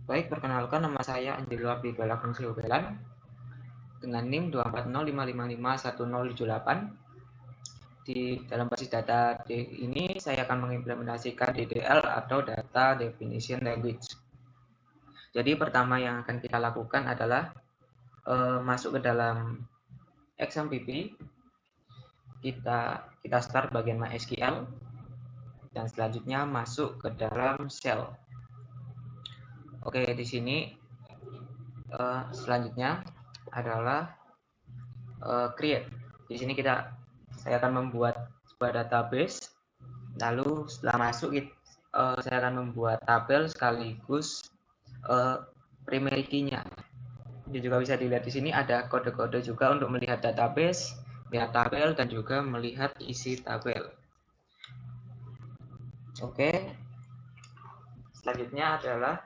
Baik, perkenalkan nama saya Angelio Abdibala Fungsi Ubelan dengan NIM 24055551078. Di dalam basis data ini saya akan mengimplementasikan DDL atau Data Definition Language. Jadi pertama yang akan kita lakukan adalah masuk ke dalam XMPP. Kita start bagian MySQL dan selanjutnya masuk ke dalam shell. Oke, di sini selanjutnya adalah create. Di sini saya akan membuat sebuah database. Lalu setelah masuk saya akan membuat tabel sekaligus primary key-nya. Ini juga bisa dilihat di sini ada kode-kode juga untuk melihat database, melihat tabel dan juga melihat isi tabel. Oke. Selanjutnya adalah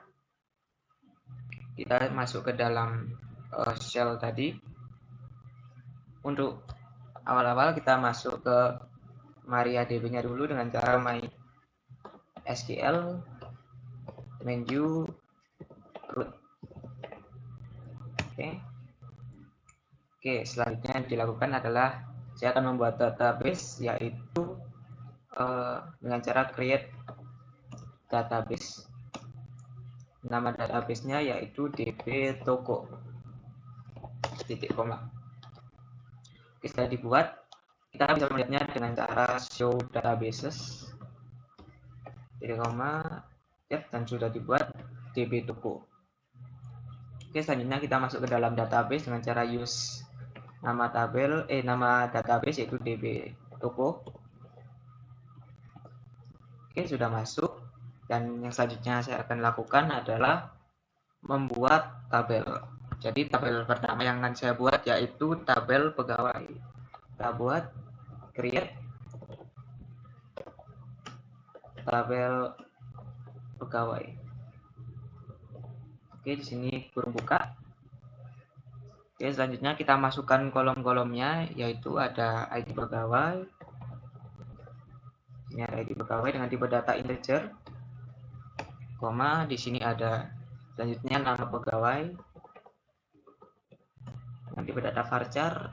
kita masuk ke dalam shell tadi. Untuk awal-awal kita masuk ke MariaDB-nya dulu dengan cara MySQL menu root. Oke, selanjutnya yang dilakukan adalah saya akan membuat database yaitu dengan cara create database. Nama database-nya yaitu dbtoko. Titik koma. Oke, setelah dibuat, kita bisa melihatnya dengan cara show databases. Titik koma, dan sudah dibuat dbtoko. Oke, selanjutnya kita masuk ke dalam database dengan cara use nama database yaitu dbtoko. Oke, sudah masuk. Dan yang selanjutnya saya akan lakukan adalah membuat tabel. Jadi tabel pertama yang akan saya buat yaitu tabel pegawai. Kita buat create tabel pegawai. Oke, di sini kurung buka. Oke, selanjutnya kita masukkan kolom-kolomnya yaitu ada ID pegawai. Ini ada ID pegawai dengan tipe data integer. Koma, di sini ada selanjutnya nama pegawai. Dengan tipe data varchar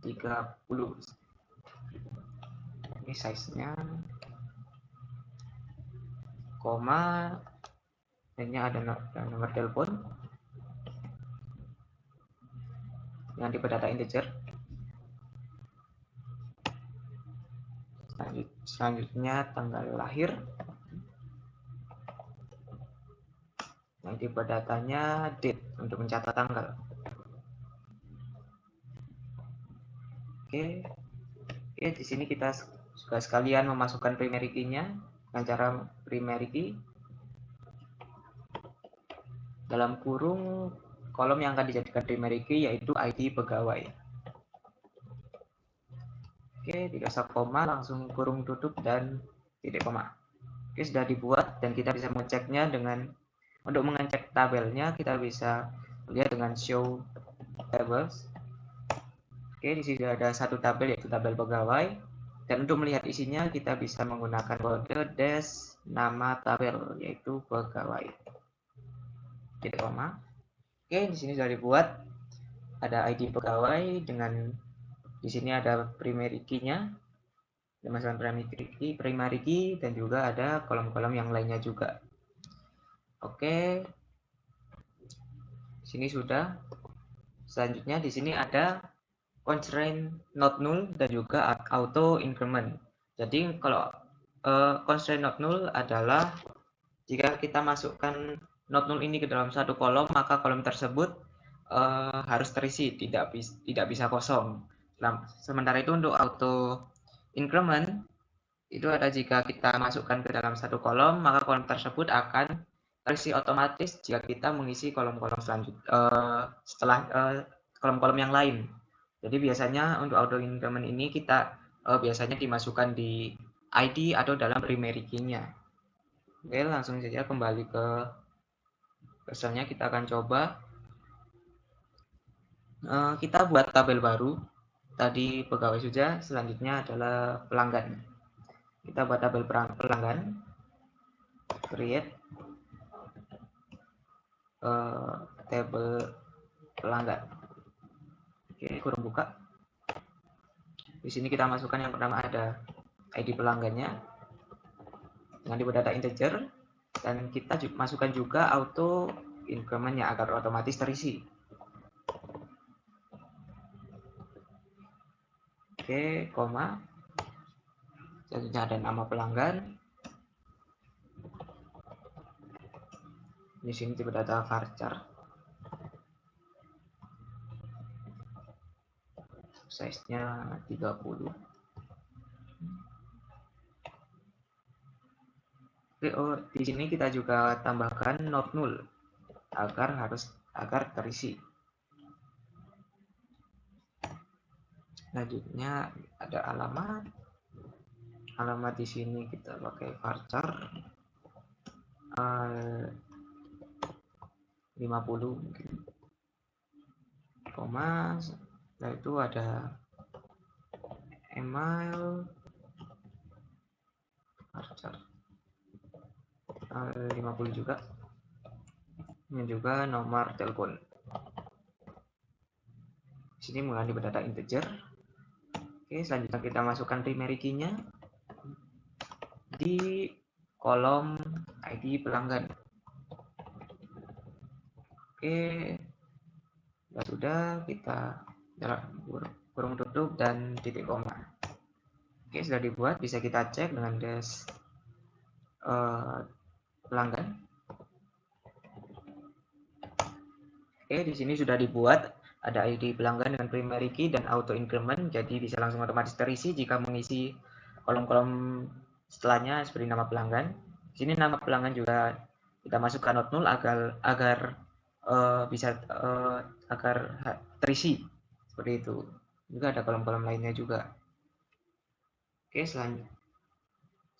30. Ini size-nya. Koma, ini ada nomor telepon dengan tipe data integer. Selanjutnya tanggal lahir yang tipe datanya date untuk mencatat tanggal. Oke, di sini kita sudah sekalian memasukkan primary key-nya dengan cara primary key dalam kurung kolom yang akan dijadikan primary key yaitu ID pegawai. Oke, tidak usah koma, langsung kurung tutup dan titik koma. Oke, sudah dibuat dan kita bisa mengeceknya untuk mengecek tabelnya kita bisa lihat dengan show tables. Oke, di sini sudah ada satu tabel yaitu tabel pegawai. Dan untuk melihat isinya kita bisa menggunakan kode dash nama tabel yaitu pegawai. Titik koma. Oke, di sini sudah dibuat ada ID pegawai dengan di sini ada primary key-nya, dimasukkan primary key dan juga ada kolom-kolom yang lainnya juga. Oke, sini sudah. Selanjutnya di sini ada constraint not null dan juga auto increment. Jadi kalau constraint not null adalah jika kita masukkan not null ini ke dalam satu kolom, maka kolom tersebut harus terisi, tidak bisa kosong. Nah, sementara itu untuk auto increment itu ada jika kita masukkan ke dalam satu kolom, maka kolom tersebut akan terisi otomatis jika kita mengisi kolom-kolom selanjutnya setelah kolom-kolom yang lain. Jadi biasanya untuk auto increment ini kita biasanya dimasukkan di ID atau dalam primary key-nya. Oke, langsung saja kembali ke misalnya kita akan coba kita buat tabel baru. Tadi pegawai saja, selanjutnya adalah pelanggan. Kita buat tabel pelanggan. create table pelanggan. Oke, kurung buka. Di sini kita masukkan yang pertama ada ID pelanggannya dengan tipe data integer, dan kita masukkan juga auto increment-nya agar otomatis terisi. Oke, koma. Selanjutnya ada nama pelanggan. Di sini tipe data varchar. Size-nya 30. Oke, di sini kita juga tambahkan not null agar terisi. Selanjutnya ada alamat. Alamat di sini kita pakai varchar 50 mungkin. Koma. Setelah itu ada email varchar 50 juga. Ini juga nomor telepon. Di sini mengandung data integer. Oke, selanjutnya kita masukkan primary key-nya di kolom ID pelanggan. Oke, sudah kita kurung tutup dan titik koma. Oke, sudah dibuat, bisa kita cek dengan dash pelanggan. Oke, di sini sudah dibuat, ada ID pelanggan dengan primary key dan auto increment, jadi bisa langsung otomatis terisi jika mengisi kolom-kolom setelahnya seperti nama pelanggan. Di sini nama pelanggan juga kita masukkan not null agar terisi seperti itu. Juga ada kolom-kolom lainnya juga. Oke,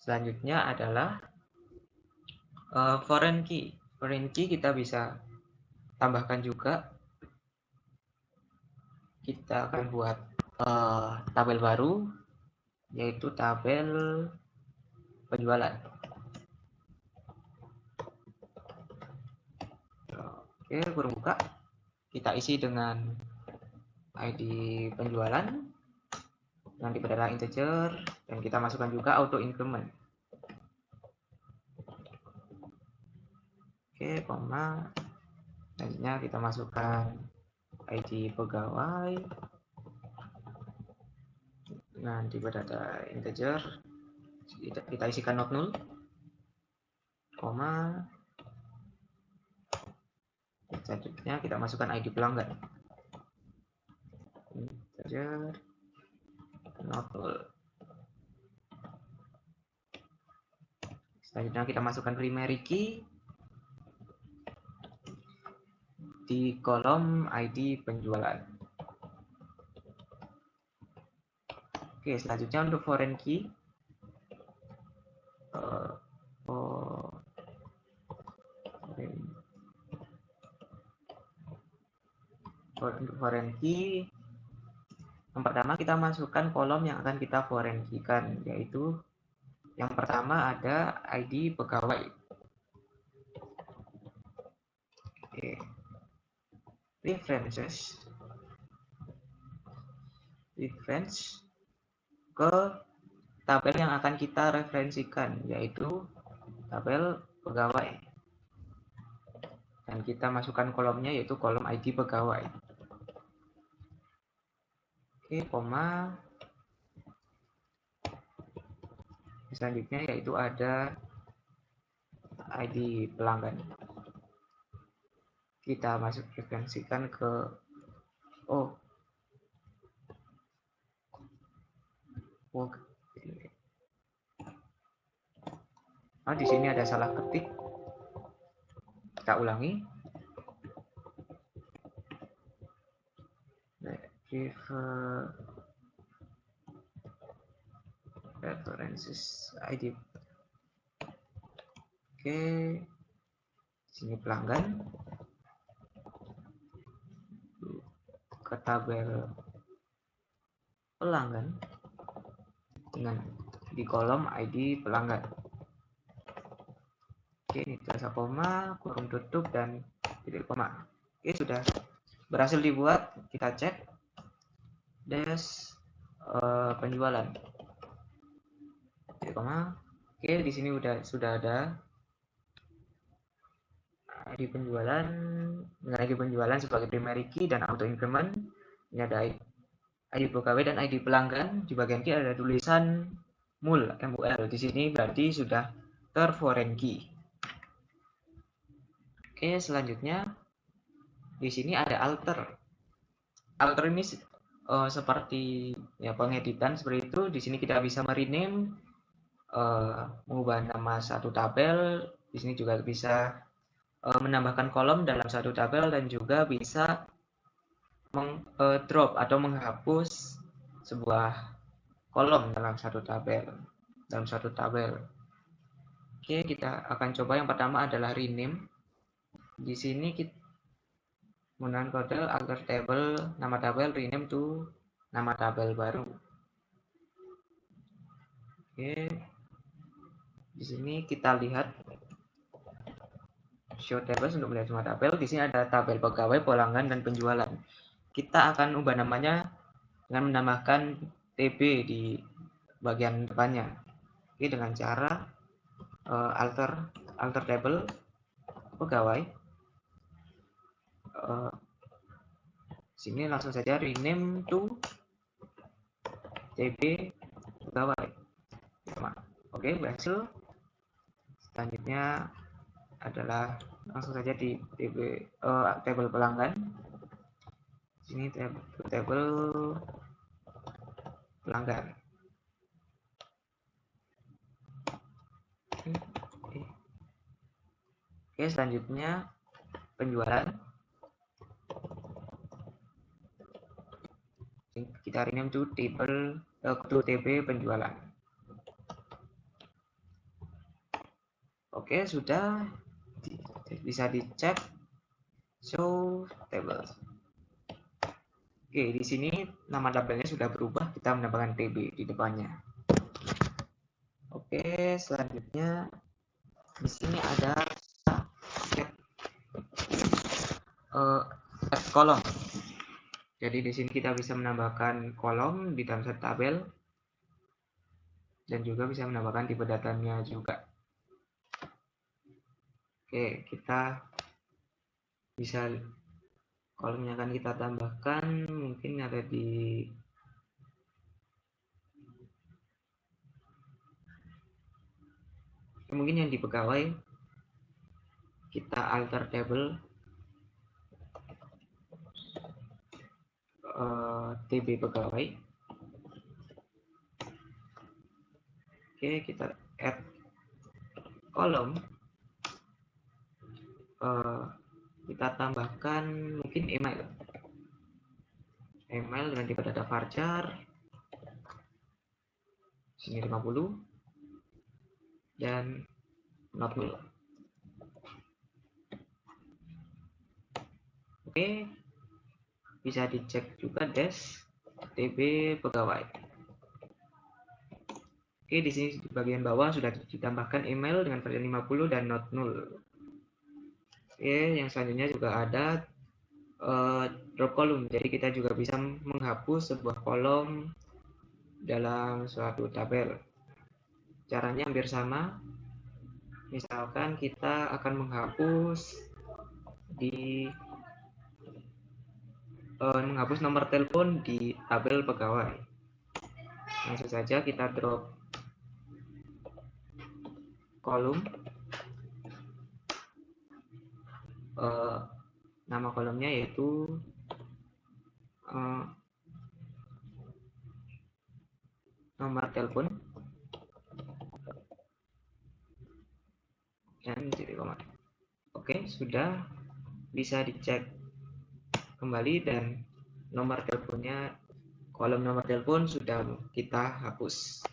selanjutnya adalah foreign key. Foreign key kita bisa tambahkan juga. Kita akan buat tabel baru, yaitu tabel penjualan. Oke, kurung buka. Kita isi dengan ID penjualan dengan tipe data integer, dan kita masukkan juga auto increment. Oke, koma. Selanjutnya kita masukkan ID pegawai dengan tipe data integer. Kita isikan not null, koma. Selanjutnya kita masukkan ID pelanggan. Integer not null. Selanjutnya kita masukkan primary key di kolom ID penjualan. Oke, selanjutnya untuk foreign key, untuk foreign key, yang pertama kita masukkan kolom yang akan kita foreign key-kan, yaitu yang pertama ada ID pegawai. Oke. Reference ke tabel yang akan kita referensikan, yaitu tabel pegawai, dan kita masukkan kolomnya yaitu kolom ID pegawai. Oke, koma. Selanjutnya yaitu ada ID pelanggan. Kita masuk referensikan ke di sini ada salah ketik. Kita ulangi. References ID. Oke, sini pelanggan, ke tabel pelanggan dengan di kolom ID pelanggan. Oke, ini jasa koma, kurung tutup, dan titik koma. Oke, sudah berhasil dibuat. Kita cek dash penjualan. Titik koma. Oke, di sini sudah ada ID penjualan dengan ID penjualan sebagai primary key dan auto increment. Ini ada ID pegawai dan ID pelanggan. Di bagian kiri ada tulisan MUL. Di sini berarti sudah ter-foreign key. Oke, selanjutnya di sini ada alter. Alter ini seperti ya pengeditan seperti itu. Di sini kita bisa merename, mengubah nama satu tabel. Di sini juga bisa menambahkan kolom dalam satu tabel dan juga bisa drop atau menghapus sebuah kolom dalam satu tabel. Oke, kita akan coba yang pertama adalah rename. Di sini kita menggunakan kode alter table, nama tabel rename to nama tabel baru. Oke, di sini kita lihat show tables untuk melihat semua tabel. Di sini ada tabel pegawai, pelanggan, dan penjualan. Kita akan ubah namanya dengan menambahkan TB di bagian depannya. Oke, dengan cara alter table pegawai. Sini langsung saja rename to TB pegawai. Oke, berhasil. Selanjutnya adalah langsung saja di table pelanggan. Sini table pelanggan. Oke, selanjutnya penjualan. Kita rename to table to TB penjualan. Oke, sudah bisa dicek show tables. Oke, di sini nama tabelnya sudah berubah, kita menambahkan TB di depannya. Oke, selanjutnya di sini ada add kolom. Jadi di sini kita bisa menambahkan kolom di dalam satu tabel dan juga bisa menambahkan tipe datanya juga. Oke, kita bisa kolomnya akan kita tambahkan, mungkin ada di mungkin yang di pegawai. Kita alter table TB pegawai. Oke, kita add kolom. Kita tambahkan mungkin email dengan tipe data varchar. Sini 50 dan not null. Oke, bisa dicek juga dash TB pegawai. Oke, di sini di bagian bawah sudah ditambahkan email dengan versi 50 dan not null. Oke, yang selanjutnya juga ada drop column. Jadi kita juga bisa menghapus sebuah kolom dalam suatu tabel. Caranya hampir sama. Misalkan kita akan menghapus nomor telepon di tabel pegawai. Langsung saja kita drop kolom. Nama kolomnya yaitu nomor telepon dan titik koma. Oke, sudah bisa dicek kembali dan nomor teleponnya, kolom nomor telepon sudah kita hapus.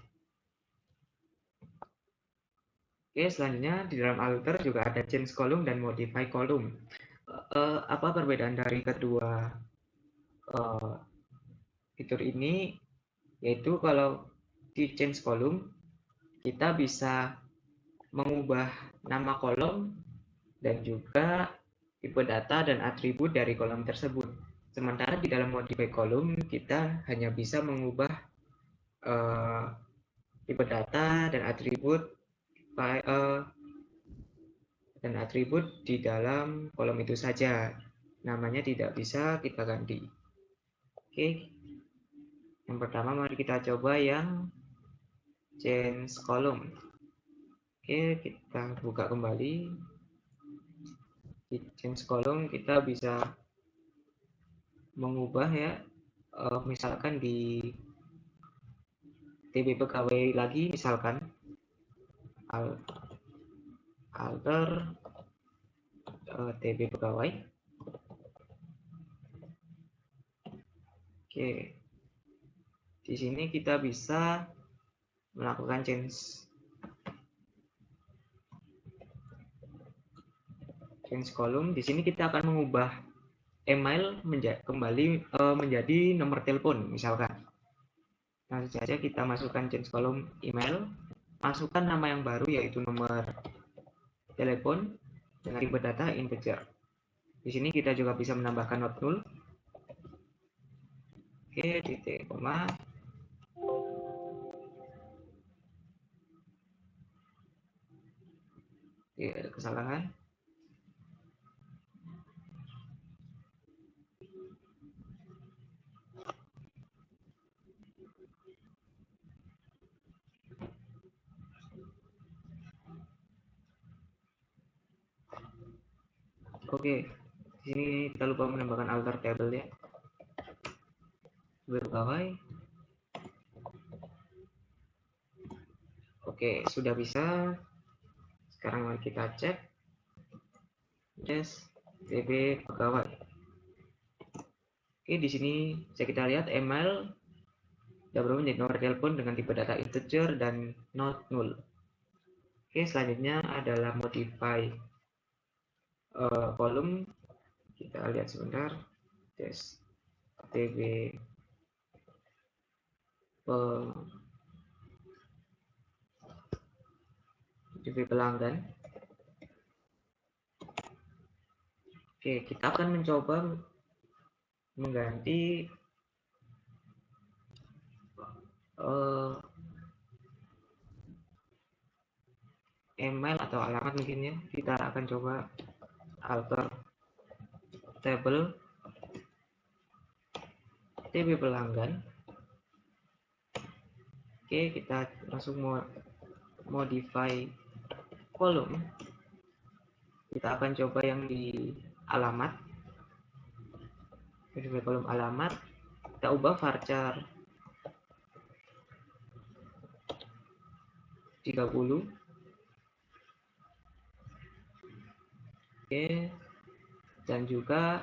Oke, selanjutnya di dalam alter juga ada change column dan modify column. Apa perbedaan dari kedua fitur ini? Yaitu kalau di change column kita bisa mengubah nama kolom dan juga tipe data dan atribut dari kolom tersebut. Sementara di dalam modify kolom kita hanya bisa mengubah tipe data dan atribut di dalam kolom itu saja. Namanya tidak bisa kita ganti. Oke. Yang pertama mari kita coba yang change column. Oke, kita buka kembali. Di change column kita bisa mengubah ya, misalkan di TB pegawai lagi, misalkan alter TB pegawai. Oke, di sini kita bisa melakukan change column. Di sini kita akan mengubah email kembali menjadi nomor telepon, misalkan. Langsung saja kita masukkan change column email, masukkan nama yang baru yaitu nomor telepon dengan tipe data integer. Di sini kita juga bisa menambahkan not null. Oke, titik koma. Oke, ada kesalahan. Oke, di sini kita lupa menambahkan alter table ya. Pegawai. Oke, sudah bisa. Sekarang mari kita cek. Yes, TB pegawai. Oke, di sini bisa kita lihat email sudah berubah menjadi nomor telepon dengan tipe data integer dan not null. Oke, selanjutnya adalah modify kolom. Kita lihat sebentar. Yes, TB pelanggan. Oke, kita akan mencoba mengganti email atau alamat mungkin ya. Kita akan coba alter table TB pelanggan. Oke, kita langsung modify kolom. Kita akan coba yang di alamat. Modify kolom alamat. Kita ubah varchar 30. Oke, dan juga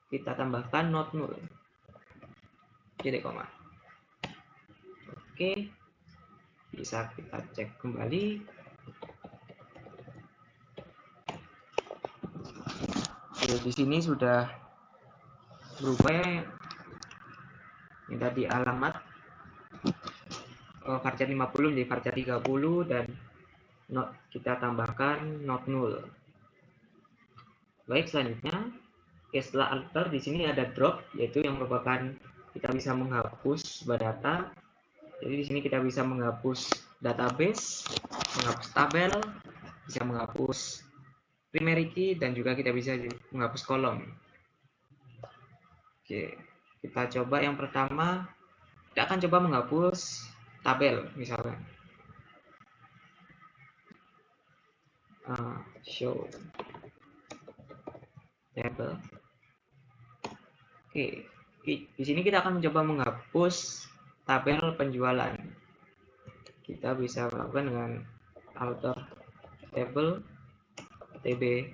kita tambahkan not null. Titik koma. Oke, bisa kita cek kembali. Oke, di sini sudah berubah yang tadi alamat varchar 50 menjadi varchar 30 dan kita tambahkan not null. Baik, selanjutnya setelah alter di sini ada drop, yaitu yang merupakan kita bisa menghapus data. Jadi di sini kita bisa menghapus database, menghapus tabel, bisa menghapus primary key, dan juga kita bisa menghapus kolom. Oke, kita coba yang pertama. Kita akan coba menghapus tabel, misalnya show table. Oke, di sini kita akan mencoba menghapus tabel penjualan. Kita bisa melakukan dengan alter table TB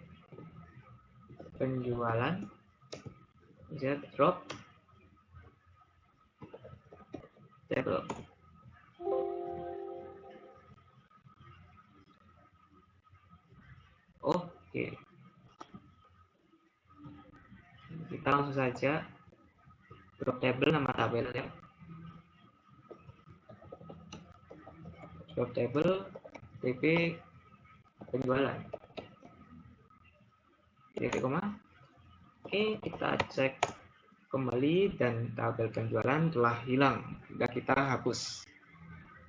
penjualan, bisa drop table. Oke, kita langsung saja drop table nama tabel ya. Drop table DB penjualan. Titik koma. Oke, kita cek kembali dan tabel penjualan telah hilang. Sudah kita hapus.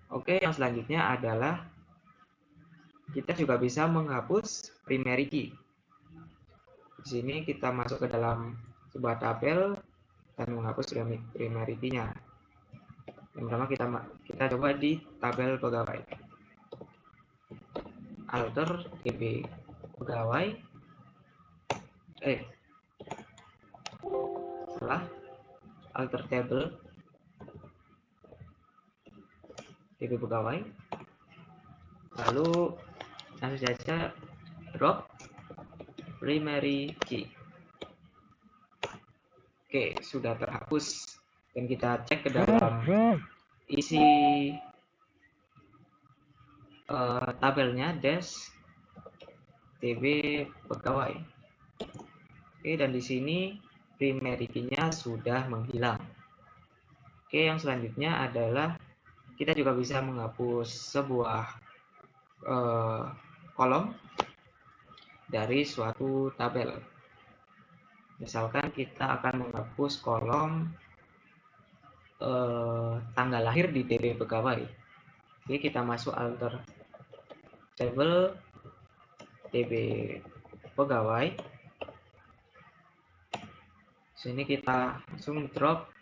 Oke, yang selanjutnya adalah kita juga bisa menghapus primary key. Di sini kita masuk ke dalam sebuah tabel dan menghapus primary key-nya. Yang pertama kita coba di tabel pegawai. Alter DB pegawai. Salah. Alter table DB pegawai. Lalu langsung saja drop primary key. Oke, sudah terhapus. Dan kita cek ke dalam isi tabelnya dash DB pegawai. Oke, dan di sini primary key-nya sudah menghilang. Oke, yang selanjutnya adalah kita juga bisa menghapus sebuah kolom dari suatu tabel. Misalkan kita akan menghapus kolom tanggal lahir di DB pegawai. Oke, kita masuk alter table DB pegawai. Sini kita langsung drop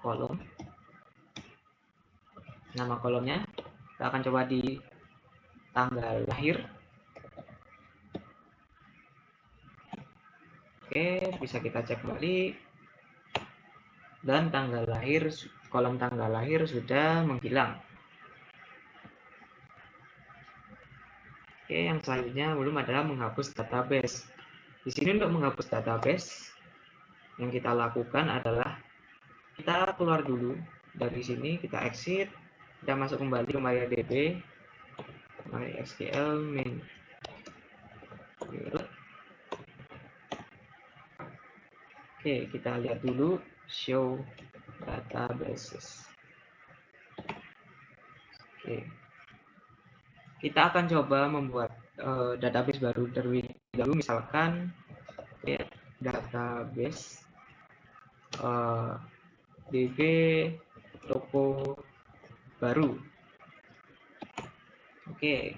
kolom. Nama kolomnya kita akan coba di tanggal lahir. Oke, bisa kita cek kembali. Dan tanggal lahir, kolom tanggal lahir sudah menghilang. Oke, yang selanjutnya belum adalah menghapus database. Di sini untuk menghapus database, yang kita lakukan adalah kita keluar dulu dari sini, kita exit, kita masuk kembali ke MariaDB, MySQL main. Oke, kita lihat dulu show databases. Oke, kita akan coba membuat database baru terlebih dahulu, misalkan database DB toko baru. Oke,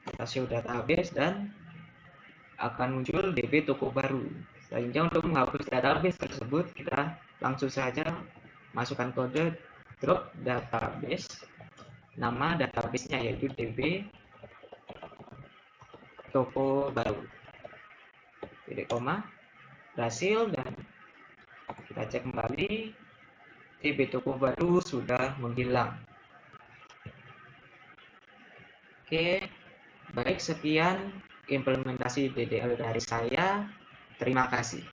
kita show database dan akan muncul DB toko baru. Selanjutnya untuk menghapus database tersebut, kita langsung saja masukkan kode drop database, nama database-nya yaitu DB toko baru. Titik koma, berhasil, dan kita cek kembali DB toko baru sudah menghilang. Oke, baik, sekian implementasi DDL dari saya. Terima kasih.